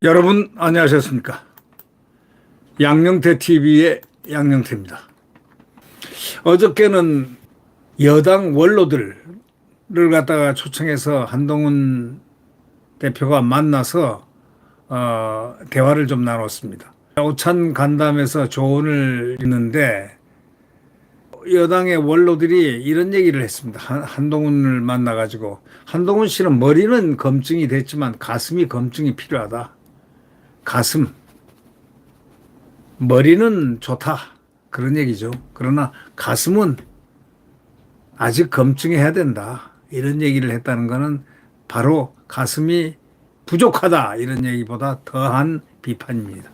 여러분 안녕하셨습니까? 양영태 TV의 양영태입니다. 어저께는 여당 원로들을 갖다가 초청해서 한동훈 대표가 만나서 대화를 좀 나눴습니다. 오찬 간담회에서 조언을 듣는데 여당의 원로들이 이런 얘기를 했습니다. 한동훈을 만나가지고 한동훈 씨는 머리는 검증이 됐지만 가슴이 검증이 필요하다. 가슴, 머리는 좋다 그런 얘기죠. 그러나 가슴은 아직 검증해야 된다 이런 얘기를 했다는 것은 바로 가슴이 부족하다 이런 얘기보다 더한 비판입니다.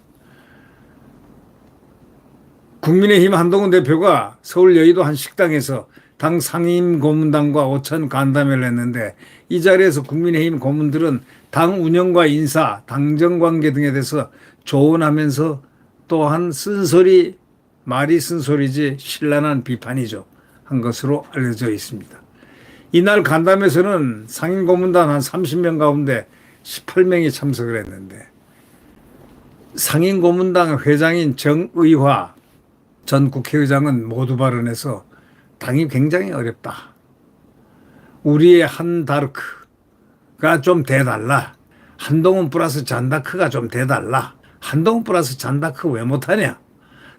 국민의힘 한동훈 대표가 서울 여의도 한 식당에서 당 상임 고문단과 오찬 간담회를 했는데 이 자리에서 국민의힘 고문들은 당 운영과 인사, 당정관계 등에 대해서 조언하면서 또한 쓴소리, 말이 쓴소리지 신랄한 비판이죠. 한 것으로 알려져 있습니다. 이날 간담회에서는 상임 고문단 한 30명 가운데 18명이 참석을 했는데 상임 고문당 회장인 정의화 전 국회의장은 모두 발언해서 당이 굉장히 어렵다. 우리의 한다르크가 좀 돼달라. 한동훈 플러스 잔다크가 좀 돼달라. 한동훈 플러스 잔다크 왜 못하냐.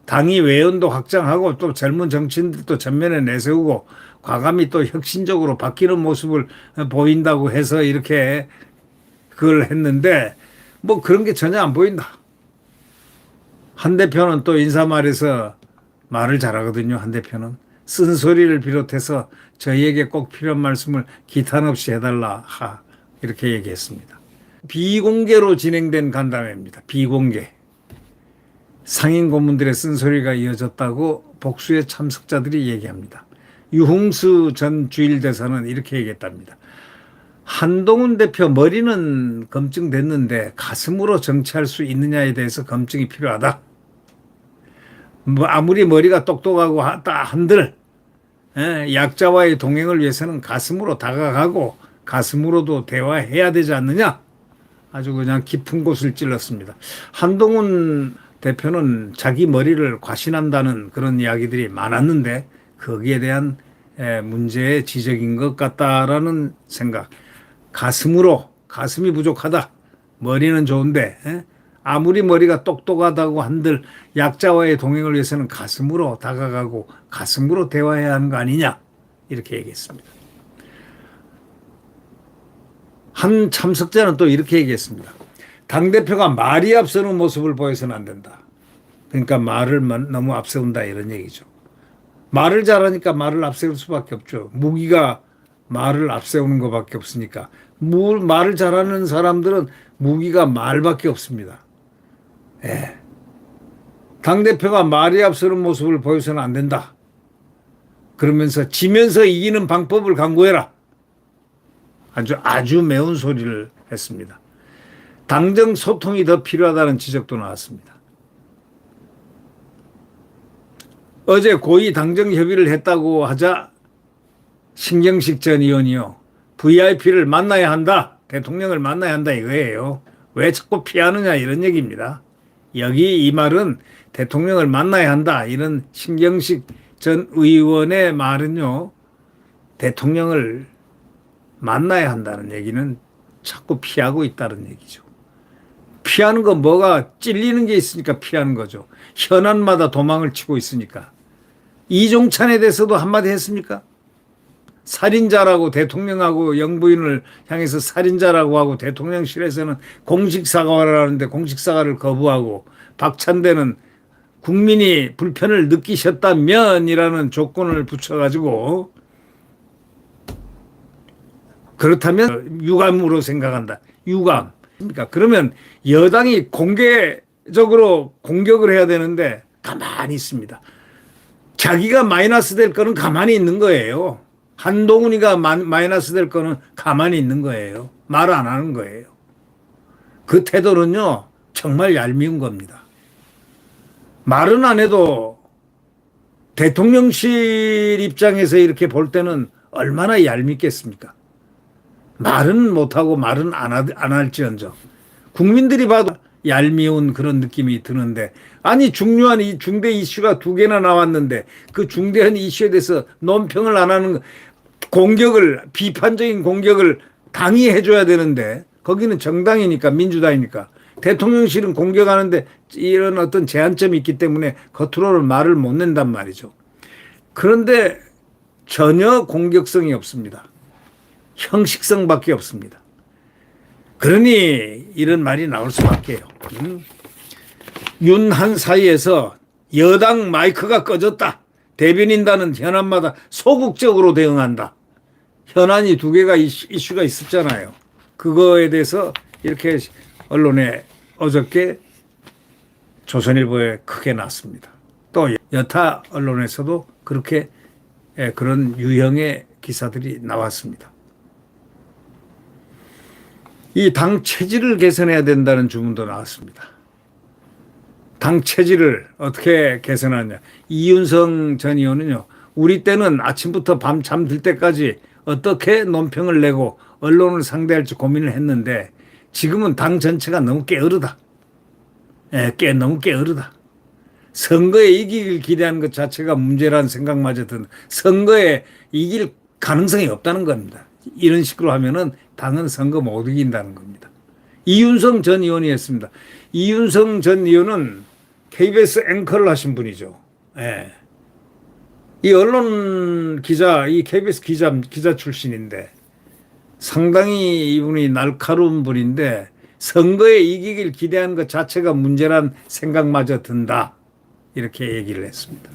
당이 외연도 확장하고 또 젊은 정치인들도 전면에 내세우고 과감히 또 혁신적으로 바뀌는 모습을 보인다고 해서 이렇게 그걸 했는데 뭐 그런 게 전혀 안 보인다. 한 대표는 또 인사말에서 말을 잘하거든요. 한 대표는. 쓴소리를 비롯해서 저희에게 꼭 필요한 말씀을 기탄 없이 해달라 이렇게 얘기했습니다. 비공개로 진행된 간담회입니다. 비공개. 상임 고문들의 쓴소리가 이어졌다고 복수의 참석자들이 얘기합니다. 유흥수 전 주일대사는 이렇게 얘기했답니다. 한동훈 대표 머리는 검증됐는데 가슴으로 정치할 수 있느냐에 대해서 검증이 필요하다. 뭐 아무리 머리가 똑똑하고 한들 약자와의 동행을 위해서는 가슴으로 다가가고 가슴으로도 대화해야 되지 않느냐. 아주 그냥 깊은 곳을 찔렀습니다. 한동훈 대표는 자기 머리를 과신한다는 그런 이야기들이 많았는데 거기에 대한 문제의 지적인 것 같다라는 생각. 가슴이 부족하다. 머리는 좋은데 아무리 머리가 똑똑하다고 한들 약자와의 동행을 위해서는 가슴으로 다가가고 가슴으로 대화해야 하는 거 아니냐 이렇게 얘기했습니다. 한 참석자는 또 이렇게 얘기했습니다. 당대표가 말이 앞서는 모습을 보여서는 안 된다. 그러니까 말을 너무 앞세운다 이런 얘기죠. 말을 잘하니까 말을 앞세울 수밖에 없죠. 무기가 말을 앞세우는 것밖에 없으니까. 말을 잘하는 사람들은 무기가 말밖에 없습니다. 예. 당대표가 말이 앞서는 모습을 보여서는 안 된다. 그러면서 지면서 이기는 방법을 강구해라. 아주 매운 소리를 했습니다. 당정 소통이 더 필요하다는 지적도 나왔습니다. 어제 고위 당정 협의를 했다고 하자 신경식 전 의원이요. VIP를 만나야 한다. 대통령을 만나야 한다 이거예요. 왜 자꾸 피하느냐 이런 얘기입니다. 여기 이 말은 대통령을 만나야 한다. 이런 신경식 전 의원의 말은요. 대통령을 만나야 한다는 얘기는 자꾸 피하고 있다는 얘기죠. 피하는 건 뭐가 찔리는 게 있으니까 피하는 거죠. 현안마다 도망을 치고 있으니까. 이종찬에 대해서도 한마디 했습니까? 살인자라고 대통령하고 영부인을 향해서 살인자라고 하고 대통령실에서는 공식 사과를 하는데 공식 사과를 거부하고 박찬대는 국민이 불편을 느끼셨다면이라는 조건을 붙여가지고 그렇다면 유감으로 생각한다. 유감. 그러니까 그러면 여당이 공개적으로 공격을 해야 되는데 가만히 있습니다. 자기가 마이너스 될 거는 가만히 있는 거예요. 한동훈이가 마이너스 될 거는 가만히 있는 거예요. 말 안 하는 거예요. 그 태도는요, 정말 얄미운 겁니다. 말은 안 해도 대통령실 입장에서 이렇게 볼 때는 얼마나 얄밉겠습니까? 말은 못하고 말은 안 할지언정 국민들이 봐도 얄미운 그런 느낌이 드는데, 아니 중요한 이 중대 이슈가 두 개나 나왔는데 그 중대한 이슈에 대해서 논평을 안 하는, 공격을, 비판적인 공격을 당이 해줘야 되는데, 거기는 정당이니까, 민주당이니까. 대통령실은 공격하는데 이런 어떤 제한점이 있기 때문에 겉으로는 말을 못 낸단 말이죠. 그런데 전혀 공격성이 없습니다. 형식성밖에 없습니다. 그러니 이런 말이 나올 수밖에요. 윤한 사이에서 여당 마이크가 꺼졌다. 대변인단은 현안마다 소극적으로 대응한다. 현안이 두 개가 이슈가 있었잖아요. 그거에 대해서 이렇게 언론에 어저께 조선일보에 크게 났습니다. 또 여타 언론에서도 그렇게 그런 유형의 기사들이 나왔습니다. 이 당 체질을 개선해야 된다는 주문도 나왔습니다. 당 체질을 어떻게 개선하냐. 이윤성 전 의원은요, 우리 때는 아침부터 밤 잠들 때까지 어떻게 논평을 내고 언론을 상대할지 고민을 했는데 지금은 당 전체가 너무 게으르다. 너무 게으르다. 선거에 이기길 기대하는 것 자체가 문제라는 생각마저 드는, 선거에 이길 가능성이 없다는 겁니다. 이런 식으로 하면은 당은 선거 못 이긴다는 겁니다. 이윤성 전 의원이 했습니다. 이윤성 전 의원은 KBS 앵커를 하신 분이죠. 이 언론 기자, 이 KBS 기자 출신인데 상당히 이분이 날카로운 분인데 선거에 이기길 기대하는 것 자체가 문제란 생각마저 든다. 이렇게 얘기를 했습니다.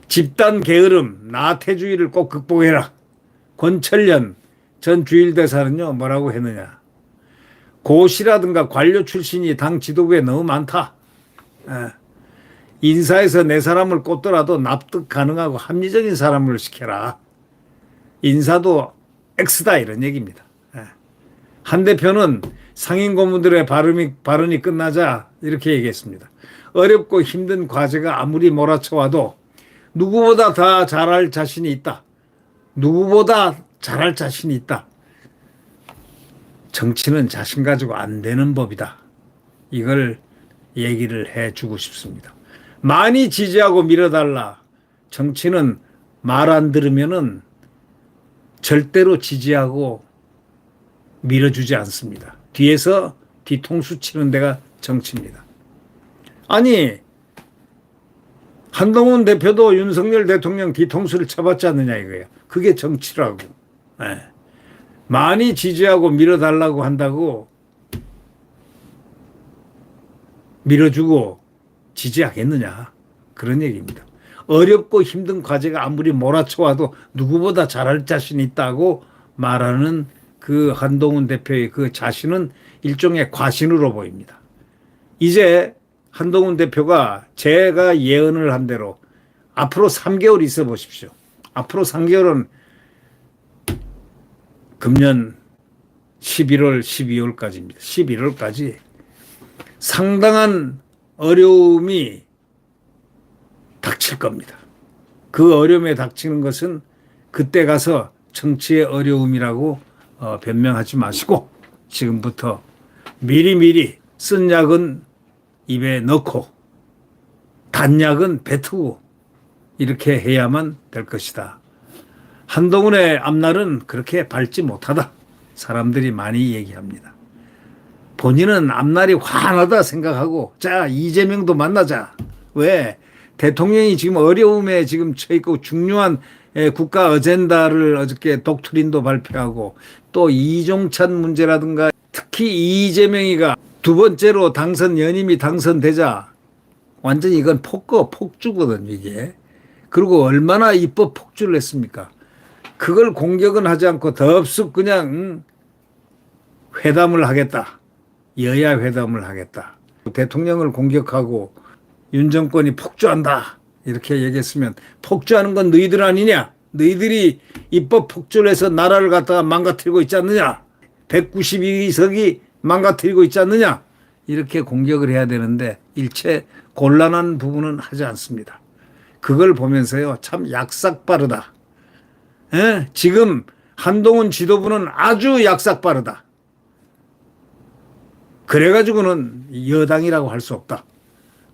집단 게으름, 나태주의를 꼭 극복해라. 권철련 전 주일대사는요, 뭐라고 했느냐. 고시라든가 관료 출신이 당 지도부에 너무 많다. 인사에서 내 사람을 꼽더라도 납득 가능하고 합리적인 사람을 시켜라. 인사도 X다 이런 얘기입니다. 한 대표는 상임 고문들의 발언이 끝나자 이렇게 얘기했습니다. 어렵고 힘든 과제가 아무리 몰아쳐와도 누구보다 다 잘할 자신이 있다. 누구보다 잘할 자신이 있다. 정치는 자신 가지고 안 되는 법이다. 이걸 얘기를 해주고 싶습니다. 많이 지지하고 밀어달라. 정치는 말 안 들으면은 절대로 지지하고 밀어주지 않습니다. 뒤에서 뒤통수 치는 데가 정치입니다. 아니, 한동훈 대표도 윤석열 대통령 뒤통수를 쳐봤지 않느냐 이거예요. 그게 정치라고. 많이 지지하고 밀어달라고 한다고 밀어주고 지지하겠느냐. 그런 얘기입니다. 어렵고 힘든 과제가 아무리 몰아쳐와도 누구보다 잘할 자신이 있다고 말하는 그 한동훈 대표의 그 자신은 일종의 과신으로 보입니다. 이제 한동훈 대표가 제가 예언을 한 대로 앞으로 3개월 있어 보십시오. 앞으로 3개월은 금년 11월, 12월까지입니다. 11월까지 상당한 어려움이 닥칠 겁니다. 그 어려움에 닥치는 것은 그때 가서 정치의 어려움이라고 변명하지 마시고 지금부터 미리미리 쓴 약은 입에 넣고 단약은 뱉고 이렇게 해야만 될 것이다. 한동훈의 앞날은 그렇게 밝지 못하다. 사람들이 많이 얘기합니다. 본인은 앞날이 환하다 생각하고 자 이재명도 만나자. 왜? 대통령이 지금 어려움에 지금 처해있고 중요한 국가 어젠다를 어저께 독트린도 발표하고 또 이종찬 문제라든가 특히 이재명이가 두 번째로 연임이 당선되자 완전히 이건 폭주거든요 이게. 그리고 얼마나 입법 폭주를 했습니까? 그걸 공격은 하지 않고 덥석 그냥 회담을 하겠다. 여야 회담을 하겠다. 대통령을 공격하고 윤 정권이 폭주한다. 이렇게 얘기했으면 폭주하는 건 너희들 아니냐? 너희들이 입법 폭주를 해서 나라를 갖다가 망가뜨리고 있지 않느냐? 192석이 망가뜨리고 있지 않느냐? 이렇게 공격을 해야 되는데 일체 곤란한 부분은 하지 않습니다. 그걸 보면서요, 참 약삭빠르다. 예? 지금 한동훈 지도부는 아주 약삭빠르다. 그래가지고는 여당이라고 할 수 없다.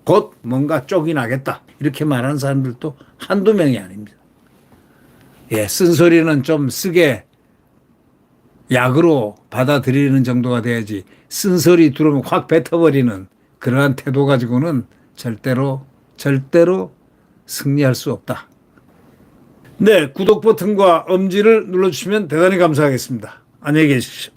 곧 뭔가 쪽이 나겠다. 이렇게 말하는 사람들도 한두 명이 아닙니다. 예, 쓴소리는 좀 쓰게 약으로 받아들이는 정도가 돼야지 쓴소리 들어오면 확 뱉어버리는 그러한 태도 가지고는 절대로 승리할 수 없다. 네, 구독 버튼과 엄지를 눌러주시면 대단히 감사하겠습니다. 안녕히 계십시오.